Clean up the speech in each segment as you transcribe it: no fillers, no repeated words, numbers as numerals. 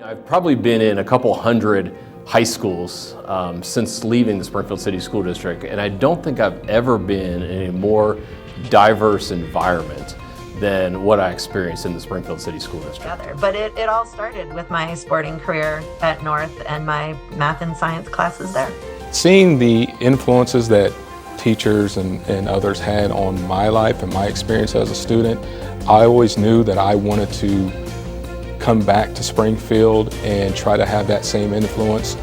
I've probably been in a couple hundred high schools since leaving the Springfield City School District, and I don't think I've ever been in a more diverse environment than what I experienced in the Springfield City School District. But it all started with my sporting career at North and my math and science classes there. Seeing the influences that teachers and others had on my life and my experience as a student, I always knew that I wanted to come back to Springfield and try to have that same influence.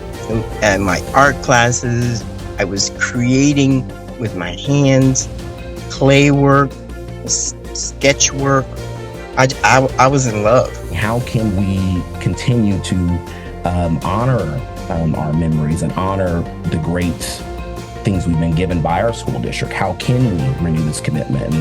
At my art classes, I was creating with my hands, clay work, sketch work. I was in love. How can we continue to honor our memories and honor the great things we've been given by our school district? How can we renew this commitment?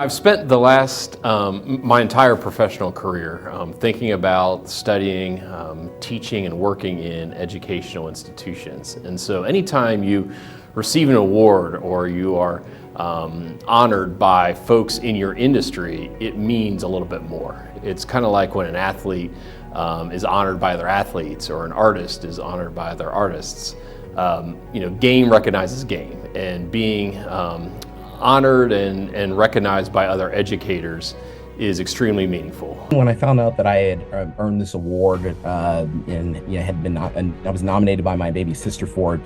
I've spent the last, my entire professional career thinking about studying, teaching, and working in educational institutions. And so anytime you receive an award or you are honored by folks in your industry, it means a little bit more. It's kind of like when an athlete is honored by other athletes or an artist is honored by other artists. Game recognizes game, and being honored and recognized by other educators is extremely meaningful. When I found out that I had earned this award and I was nominated by my baby sister for it,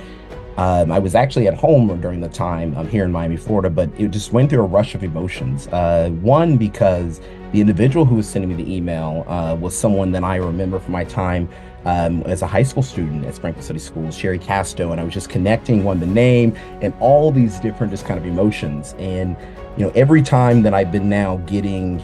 I was actually at home during the time here in Miami, Florida, but it just went through a rush of emotions. One, because the individual who was sending me the email was someone that I remember from my time as a high school student at Springfield City Schools, Sherry Casto, and I was just connecting the name and all these different just kind of emotions. And every time that I've been now getting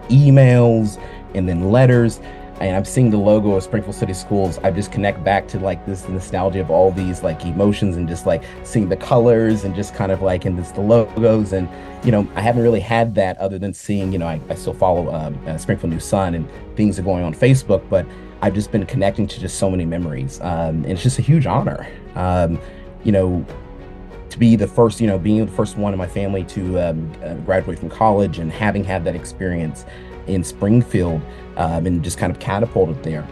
emails and then letters, and I'm seeing the logo of Springfield City Schools, I just connect back to this nostalgia of all these emotions and just seeing the colors and just kind of and just the logos. And I haven't really had that other than seeing, I still follow Springfield News Sun and things are going on Facebook, but I've just been connecting to just so many memories. And it's just a huge honor, to be the first, being the first one in my family to graduate from college and having had that experience in Springfield and just kind of catapulted there.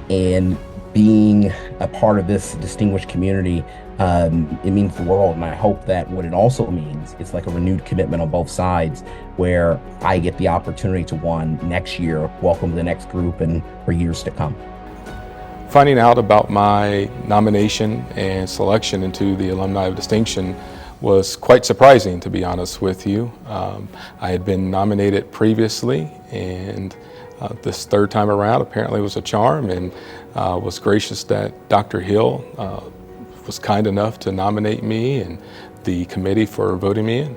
And being a part of this distinguished community, it means the world. And I hope that what it also means, it's like a renewed commitment on both sides where I get the opportunity to next year welcome the next group and for years to come. Finding out about my nomination and selection into the Alumni of Distinction was quite surprising, to be honest with you. I had been nominated previously, and this third time around apparently was a charm, and was gracious that Dr. Hill was kind enough to nominate me and the committee for voting me in.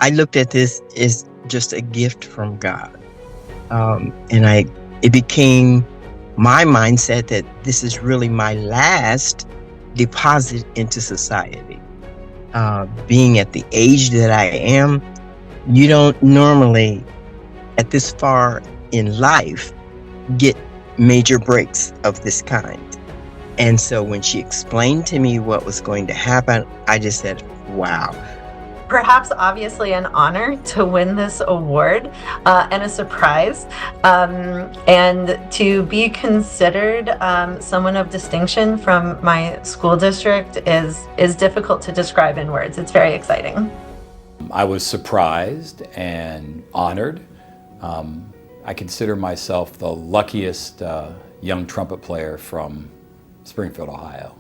I looked at this as just a gift from God. It became my mindset that this is really my last deposit into society. Being at the age that I am, you don't normally, at this far in life, get major breaks of this kind. And so when she explained to me what was going to happen, I just said, wow. Perhaps obviously an honor to win this award and a surprise, and to be considered someone of distinction from my school district is difficult to describe in words. It's very exciting. I was surprised and honored. I consider myself the luckiest young trumpet player from Springfield, Ohio.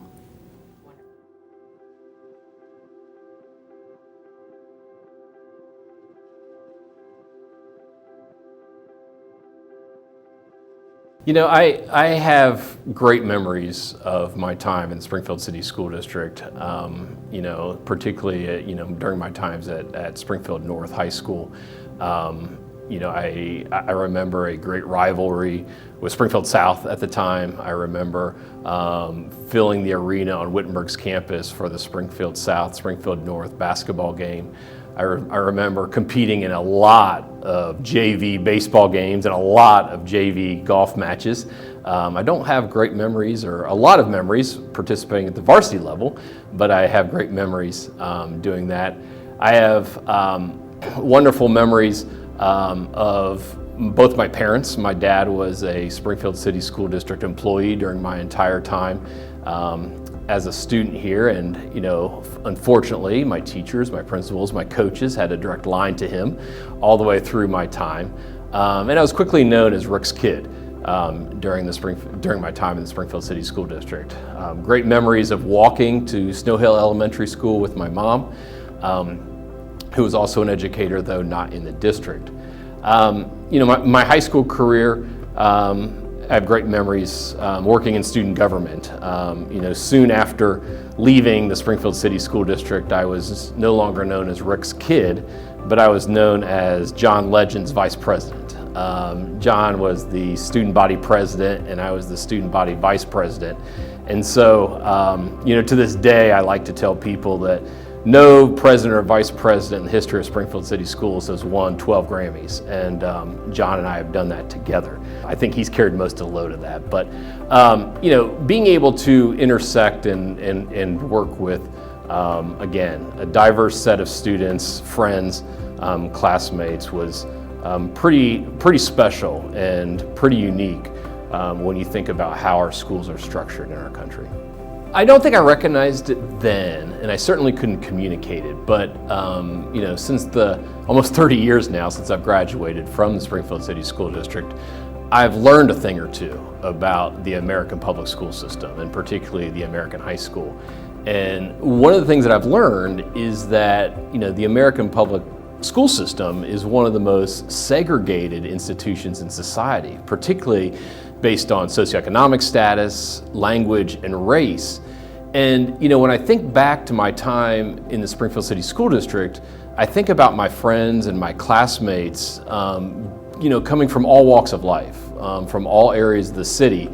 I have great memories of my time in Springfield City School District, particularly, during my times at Springfield North High School. I remember a great rivalry with Springfield South at the time. I remember filling the arena on Wittenberg's campus for the Springfield South, Springfield North basketball game. I remember competing in a lot of JV baseball games and a lot of JV golf matches. I don't have great memories or a lot of memories participating at the varsity level, but I have great memories doing that. I have wonderful memories of both my parents. My dad was a Springfield City School District employee during my entire time as a student here, and unfortunately my teachers, my principals, my coaches had a direct line to him all the way through my time, and I was quickly known as Rick's kid during my time in the Springfield City School District. Great memories of walking to Snow Hill Elementary School with my mom, who was also an educator, though not in the district. My high school career, I have great memories working in student government. Soon after leaving the Springfield City School District, I was no longer known as Rick's kid, but I was known as John Legend's vice president. John was the student body president, and I was the student body vice president. And so, to this day, I like to tell people that no president or vice president in the history of Springfield City Schools has won 12 Grammys, and John and I have done that together. I think he's carried most of the load of that, but being able to intersect and work with, again, a diverse set of students, friends, classmates was pretty special and pretty unique when you think about how our schools are structured in our country. I don't think I recognized it then, and I certainly couldn't communicate it, but since the almost 30 years now since I've graduated from the Springfield City School District, I've learned a thing or two about the American public school system, and particularly the American high school. And one of the things that I've learned is that the American public school system is one of the most segregated institutions in society, particularly based on socioeconomic status, language, and race. And when I think back to my time in the Springfield City School District, I think about my friends and my classmates, coming from all walks of life, from all areas of the city.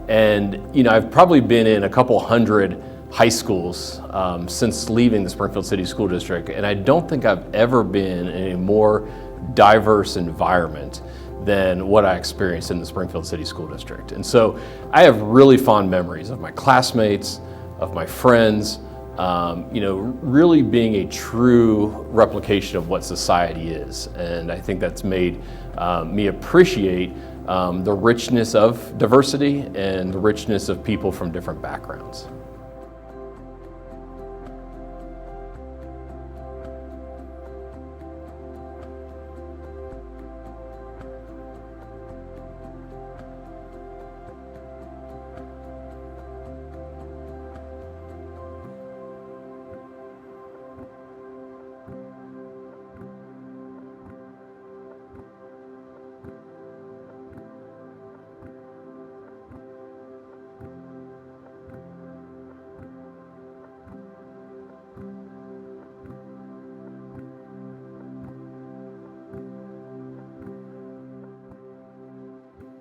And I've probably been in a couple hundred high schools since leaving the Springfield City School District, and I don't think I've ever been in a more diverse environment than what I experienced in the Springfield City School District. And so I have really fond memories of my classmates, of my friends, really being a true replication of what society is. And I think that's made me appreciate the richness of diversity and the richness of people from different backgrounds.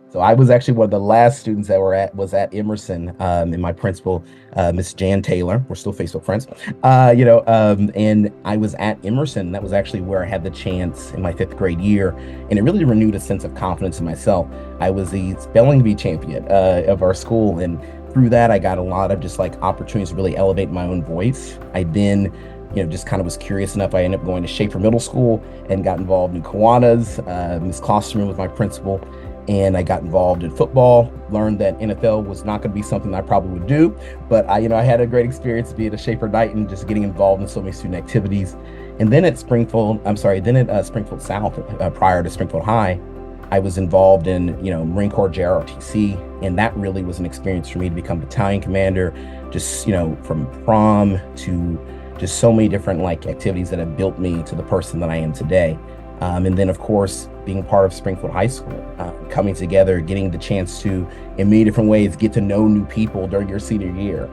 So I was actually one of the last students that was at Emerson, and my principal, Miss Jan Taylor, we're still Facebook friends, and I was at Emerson. That was actually where I had the chance in my 5th grade year, and it really renewed a sense of confidence in myself. I was the spelling bee champion of our school, and through that I got a lot of just opportunities to really elevate my own voice. I then just kind of was curious enough. I ended up going to Schaefer Middle School and got involved in Kiwanis. Ms. Klosterman was my principal. And I got involved in football, learned that NFL was not going to be something that I probably would do, but I had a great experience being a Schaefer Knight and just getting involved in so many student activities. And then at Springfield South, prior to Springfield High, I was involved in, Marine Corps JROTC, and that really was an experience for me to become battalion commander, just, from prom to just so many different activities that have built me to the person that I am today. And then, of course, being part of Springfield High School, coming together, getting the chance to, in many different ways, get to know new people during your senior year,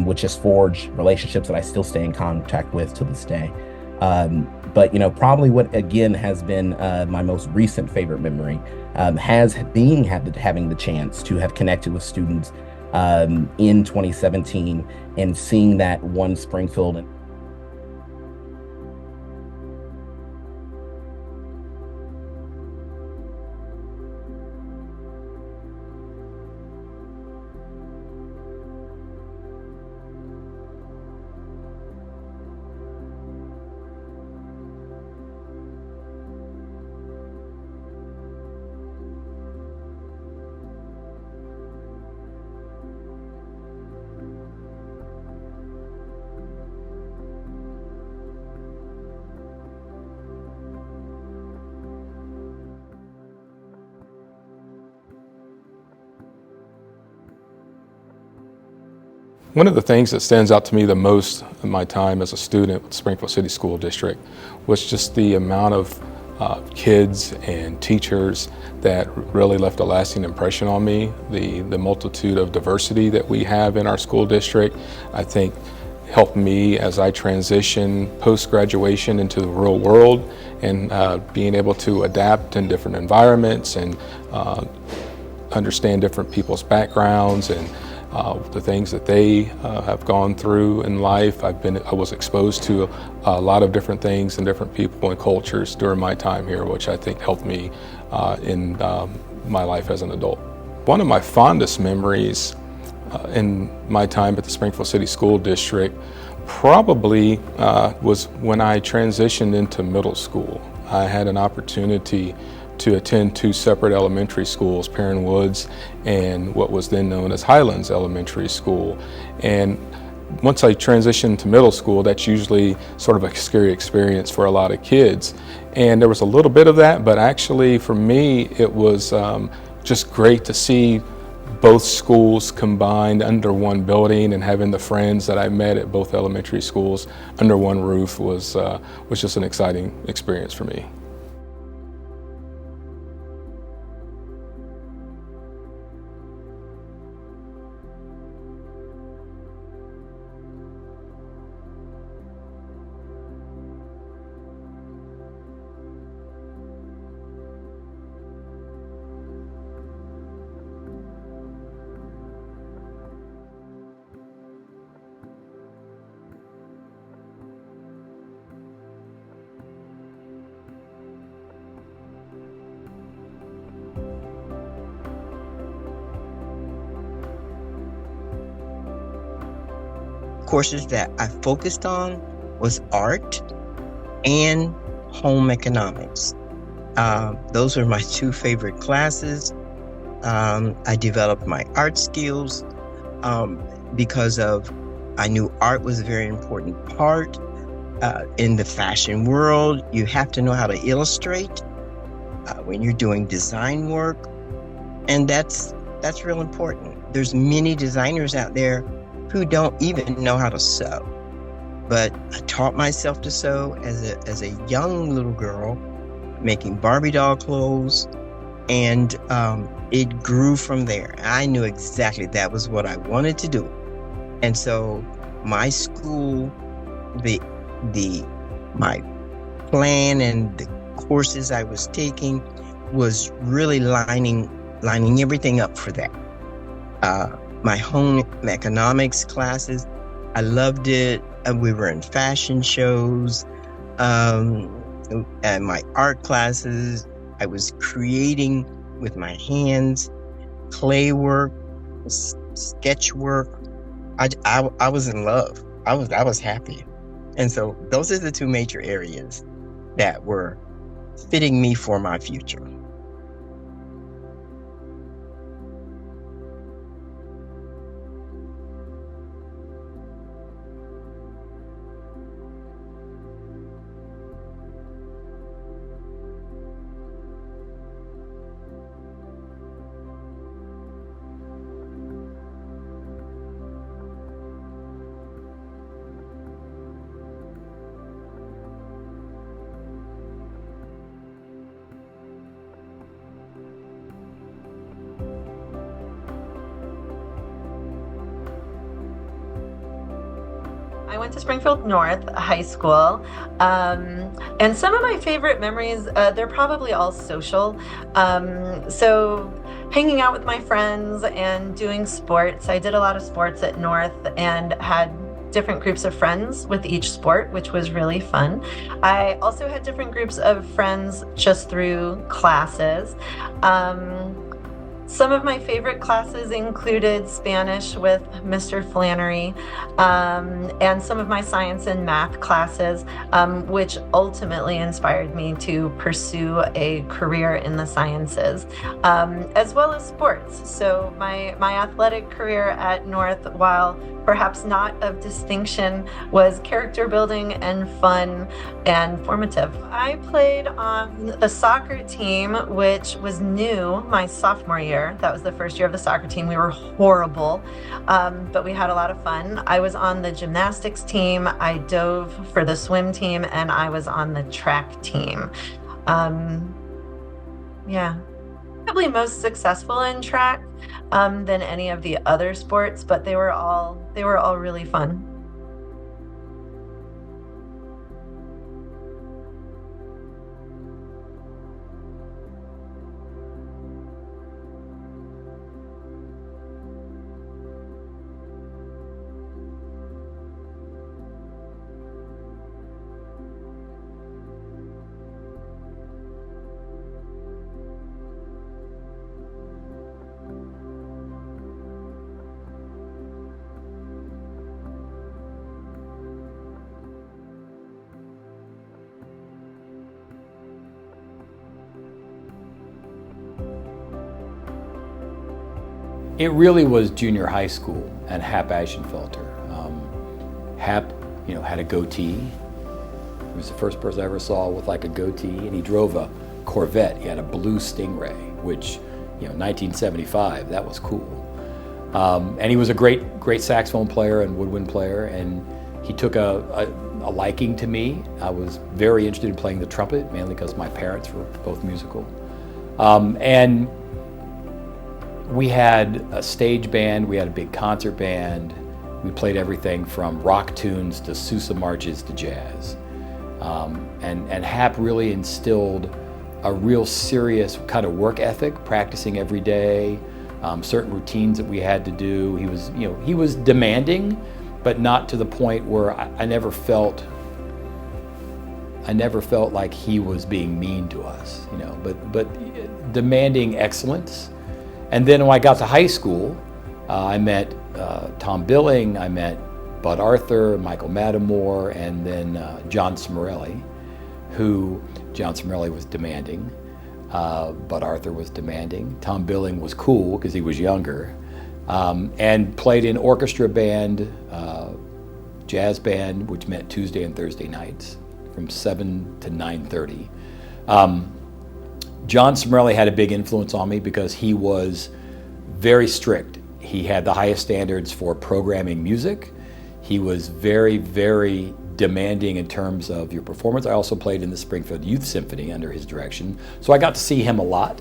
which has forged relationships that I still stay in contact with to this day. But, probably what, again, has been my most recent favorite memory has been having the chance to have connected with students in 2017 and seeing that one Springfield. One of the things that stands out to me the most in my time as a student with Springfield City School District was just the amount of kids and teachers that really left a lasting impression on me. The multitude of diversity that we have in our school district, I think, helped me as I transition post-graduation into the real world and being able to adapt in different environments and understand different people's backgrounds and the things that they have gone through in life. I was exposed to a lot of different things and different people and cultures during my time here, which I think helped me in my life as an adult. One of my fondest memories in my time at the Springfield City School District probably was when I transitioned into middle school. I had an opportunity to attend two separate elementary schools, Perrin Woods and what was then known as Highlands Elementary School. And once I transitioned to middle school, that's usually sort of a scary experience for a lot of kids. And there was a little bit of that, but actually for me, it was just great to see both schools combined under one building, and having the friends that I met at both elementary schools under one roof was just an exciting experience for me. Courses that I focused on was art and home economics. Those were my two favorite classes. I developed my art skills because I knew art was a very important part. In the fashion world, you have to know how to illustrate when you're doing design work, and that's real important. There's many designers out there who don't even know how to sew. But I taught myself to sew as a young little girl, making Barbie doll clothes, and it grew from there. I knew exactly that was what I wanted to do. And so my school, my plan and the courses I was taking was really lining everything up for that. My home economics classes, I loved it. We were in fashion shows. And my art classes, I was creating with my hands, clay work, sketch work. I was in love. I was happy. And so those are the two major areas that were fitting me for my future. I went to Springfield North High School, and some of my favorite memories, they're probably all social. So hanging out with my friends and doing sports. I did a lot of sports at North and had different groups of friends with each sport, which was really fun. I also had different groups of friends just through classes. Some of my favorite classes included Spanish with Mr. Flannery, and some of my science and math classes, which ultimately inspired me to pursue a career in the sciences, as well as sports. So my athletic career at North, while perhaps not of distinction, was character building and fun and formative. I played on the soccer team, which was new my sophomore year. That was the first year of the soccer team. We were horrible, but we had a lot of fun. I was on the gymnastics team, I dove for the swim team, and I was on the track team. Yeah. Probably most successful in track than any of the other sports, but they were all really fun. It really was junior high school and Hap Ashenfelter. Hap, had a goatee. He was the first person I ever saw with like a goatee, and he drove a Corvette. He had a blue Stingray, which, 1975, that was cool. And he was a great saxophone player and woodwind player, and he took a liking to me. I was very interested in playing the trumpet, mainly because my parents were both musical. And we had a stage band, we had a big concert band. We played everything from rock tunes to Sousa marches to jazz. And Hap really instilled a real serious kind of work ethic, practicing every day, certain routines that we had to do. He was demanding, but not to the point where I never felt like he was being mean to us, but demanding excellence. And then when I got to high school, I met Tom Billing, I met Bud Arthur, Michael Matamore, and then John Smorelli, who John Smorelli was demanding. Bud Arthur was demanding. Tom Billing was cool because he was younger, and played in orchestra band, jazz band, which meant Tuesday and Thursday nights from 7 to 9:30. John Smorelli had a big influence on me because he was very strict. He had the highest standards for programming music. He was very, very demanding in terms of your performance. I also played in the Springfield Youth Symphony under his direction, so I got to see him a lot.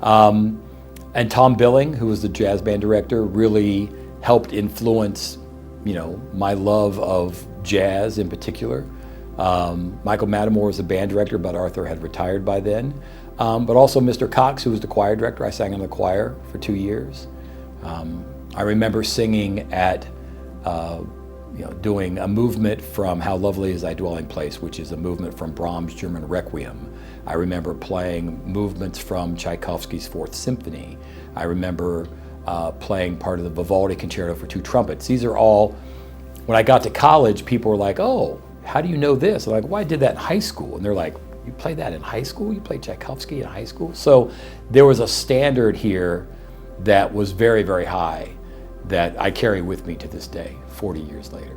And Tom Billing, who was the jazz band director, really helped influence, my love of jazz in particular. Michael Matamore was the band director, but Arthur had retired by then. But also Mr. Cox, who was the choir director. I sang in the choir for 2 years. I remember singing at, doing a movement from How Lovely Is Thy Dwelling Place, which is a movement from Brahms' German Requiem. I remember playing movements from Tchaikovsky's Fourth Symphony. I remember playing part of the Vivaldi Concerto for Two Trumpets. These are all, when I got to college, people were like, oh, how do you know this? I'm like, well, I did that in high school. And they're like, you played that in high school? You played Tchaikovsky in high school? So there was a standard here that was very, very high that I carry with me to this day, 40 years later.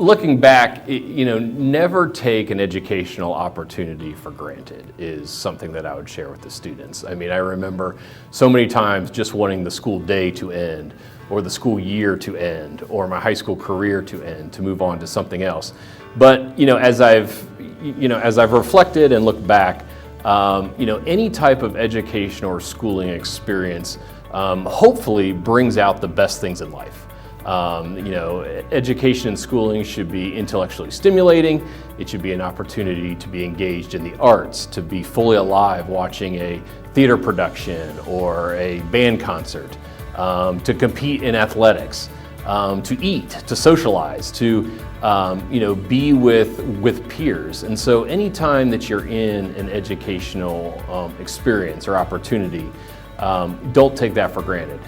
looking back, never take an educational opportunity for granted is something that I would share with the students. I mean, I remember so many times just wanting the school day to end, or the school year to end, or my high school career to end, to move on to something else. But as I've reflected and looked back, any type of education or schooling experience hopefully brings out the best things in life. Education and schooling should be intellectually stimulating. It should be an opportunity to be engaged in the arts, to be fully alive watching a theater production or a band concert, to compete in athletics, to eat, to socialize, to be with peers. And so anytime that you're in an educational experience or opportunity, don't take that for granted.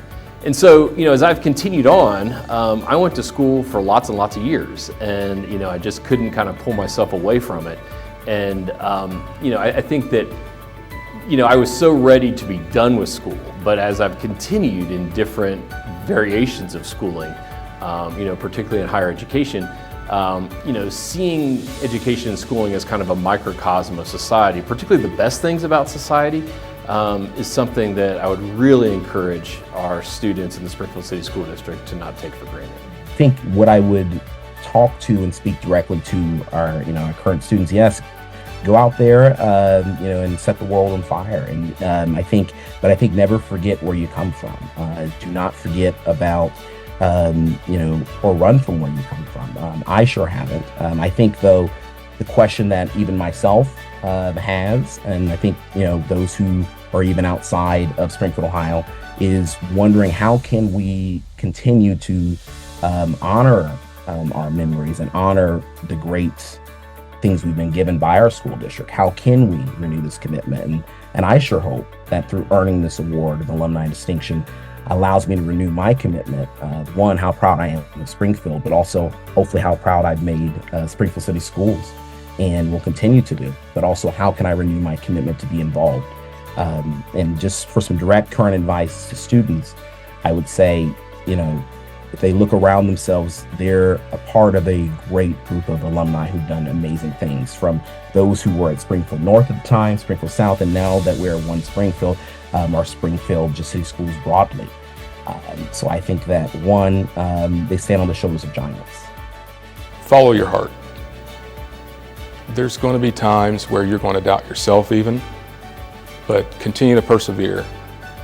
And so, as I've continued on, I went to school for lots and lots of years, and I just couldn't kind of pull myself away from it. And I think that I was so ready to be done with school, but as I've continued in different variations of schooling, particularly in higher education, seeing education and schooling as kind of a microcosm of society, particularly the best things about society, is something that I would really encourage our students in the Springfield City School District to not take for granted. I think what I would talk to and speak directly to our current students, yes, go out there, and set the world on fire. And I think never forget where you come from. Do not forget about, or run from where you come from. I sure haven't. I think, though, the question that even myself has, and I think, those who are even outside of Springfield, Ohio, is wondering how can we continue to honor our memories and honor the great things we've been given by our school district. How can we renew this commitment? And I sure hope that through earning this award of alumni distinction allows me to renew my commitment. One, how proud I am of Springfield, but also hopefully how proud I've made Springfield City Schools and will continue to do. But also, how can I renew my commitment to be involved? And just for some direct current advice to students, I would say, if they look around themselves, they're a part of a great group of alumni who've done amazing things, from those who were at Springfield North at the time, Springfield South, and now that we're one Springfield, our Springfield just city schools broadly. So I think that one, they stand on the shoulders of giants. Follow your heart. There's going to be times where you're going to doubt yourself even, but continue to persevere.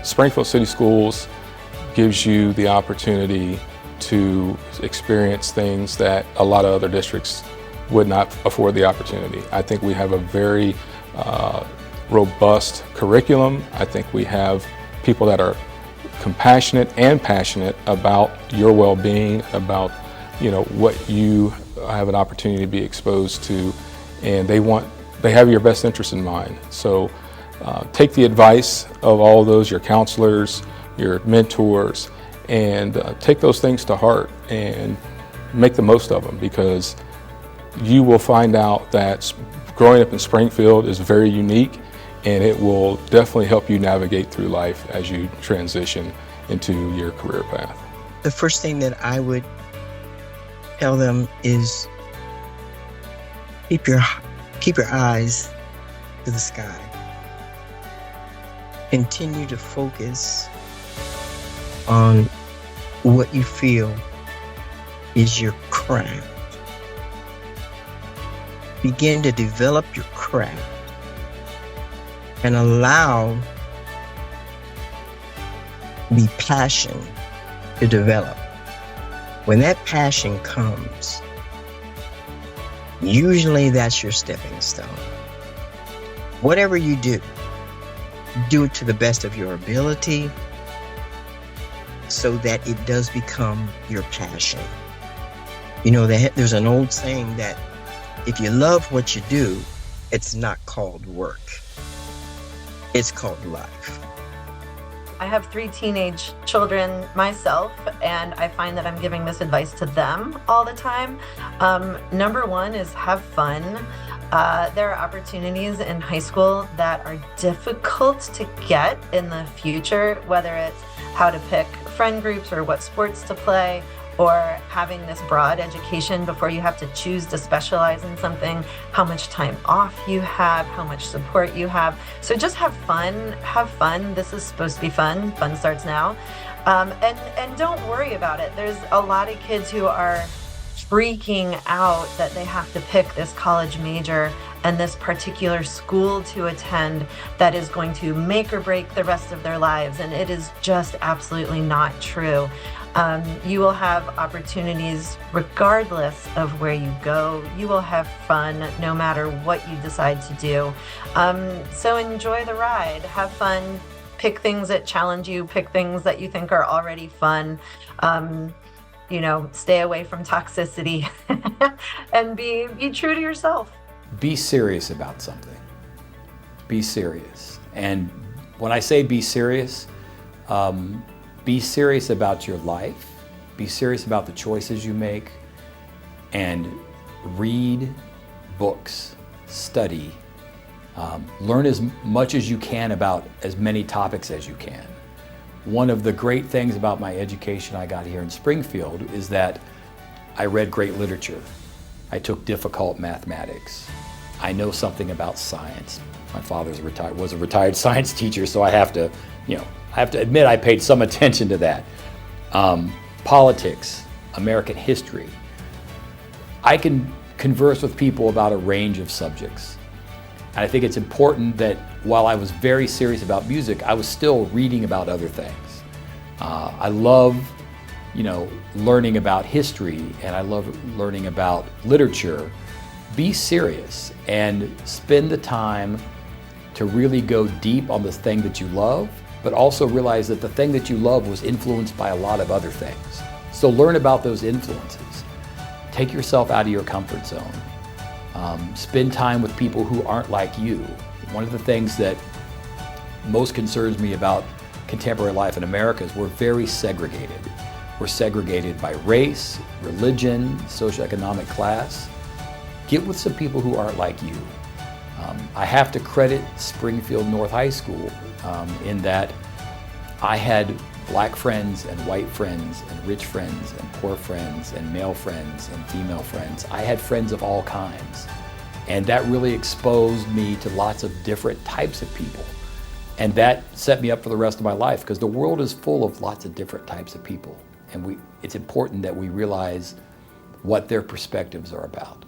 Springfield City Schools gives you the opportunity to experience things that a lot of other districts would not afford the opportunity. I think we have a very robust curriculum. I think we have people that are compassionate and passionate about your well-being, about what you have an opportunity to be exposed to, and they have your best interest in mind. So take the advice of all of those, your counselors, your mentors, and take those things to heart and make the most of them, because you will find out that growing up in Springfield is very unique, and it will definitely help you navigate through life as you transition into your career path. The first thing that I would tell them is keep your eyes to the sky. Continue to focus on what you feel is your craft. Begin to develop your craft and allow the passion to develop. When that passion comes, usually that's your stepping stone. Whatever you do it to the best of your ability so that it does become your passion. There's an old saying that if you love what you do, it's not called work. It's called life. I have 3 teenage children myself, and I find that I'm giving this advice to them all the time. Number one is have fun. There are opportunities in high school that are difficult to get in the future, whether it's how to pick friend groups or what sports to play, or having this broad education before you have to choose to specialize in something, how much time off you have, how much support you have. So just have fun, have fun. This is supposed to be fun. Fun starts now. And don't worry about it. There's a lot of kids who are freaking out that they have to pick this college major and this particular school to attend that is going to make or break the rest of their lives. And it is just absolutely not true. You will have opportunities regardless of where you go. You will have fun no matter what you decide to do. So enjoy the ride, have fun, pick things that challenge you, pick things that you think are already fun. Stay away from toxicity and be true to yourself. Be serious about something. Be serious. And when I say be serious about your life, be serious about the choices you make, and read books, study, learn as much as you can about as many topics as you can. One of the great things about my education I got here in Springfield is that I read great literature. I took difficult mathematics. I know something about science. My father was a retired science teacher, so I have to admit I paid some attention to that. Politics, American history. I can converse with people about a range of subjects. And I think it's important that while I was very serious about music, I was still reading about other things. I love, learning about history, and I love learning about literature. Be serious and spend the time to really go deep on the thing that you love, but also realize that the thing that you love was influenced by a lot of other things. So learn about those influences. Take yourself out of your comfort zone. Spend time with people who aren't like you. One of the things that most concerns me about contemporary life in America is we're very segregated. We're segregated by race, religion, socioeconomic class. Get with some people who aren't like you. I have to credit Springfield North High School in that I had black friends and white friends and rich friends and poor friends and male friends and female friends. I had friends of all kinds. And that really exposed me to lots of different types of people. And that set me up for the rest of my life, because the world is full of lots of different types of people. And it's important that we realize what their perspectives are about.